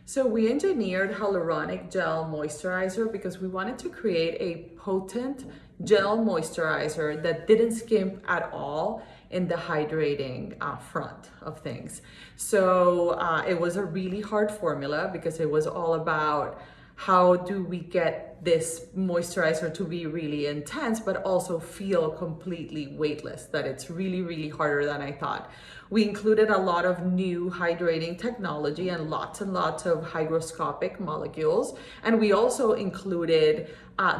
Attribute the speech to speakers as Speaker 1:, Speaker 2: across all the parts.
Speaker 1: So we engineered hyaluronic gel moisturizer because we wanted to create a potent gel moisturizer that didn't skimp at all in the hydrating front of things. So it was a really hard formula because it was all about how do we get this moisturizer to be really intense but also feel completely weightless, that it's really harder than I thought. We included a lot of new hydrating technology and lots of hygroscopic molecules, and we also included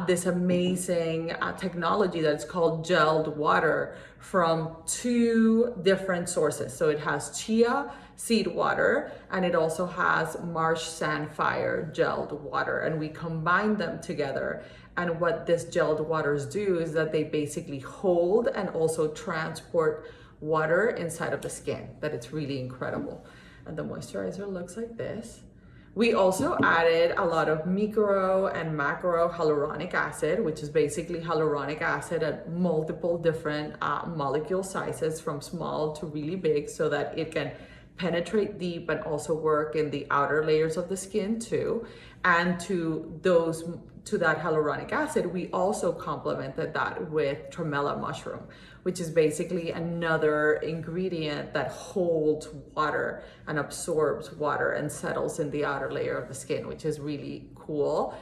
Speaker 1: this amazing technology that's called gelled water from 2 different sources. So it has chia seed water and it also has marsh sandfire gelled water, and we combine them together. And what this gelled waters do is that they basically hold and also transport water inside of the skin. That it's really incredible. And the moisturizer looks like this. We also added a lot of micro and macro hyaluronic acid, which is basically hyaluronic acid at multiple different molecule sizes from small to really big, so that it can penetrate deep and also work in the outer layers of the skin too. And to that hyaluronic acid, we also complemented that with tremella mushroom, which is basically another ingredient that holds water and absorbs water and settles in the outer layer of the skin, which is really cool.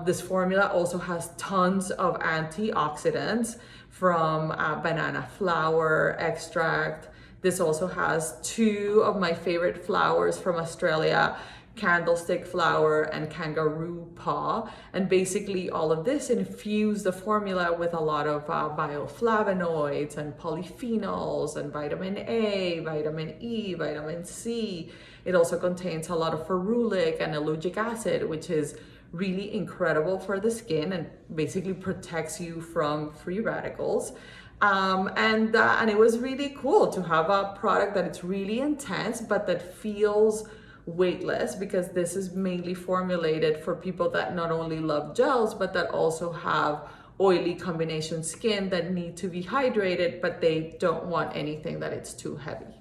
Speaker 1: This formula also has tons of antioxidants from banana flower extract. This also has 2 of my favorite flowers from Australia, candlestick flower and kangaroo paw. And basically all of this infused the formula with a lot of bioflavonoids and polyphenols and vitamin A, vitamin E, vitamin C. It also contains a lot of ferulic and ellagic acid, which is really incredible for the skin and basically protects you from free radicals. And it was really cool to have a product that it's really intense but that feels weightless, because this is mainly formulated for people that not only love gels but that also have oily combination skin that need to be hydrated, but they don't want anything that it's too heavy.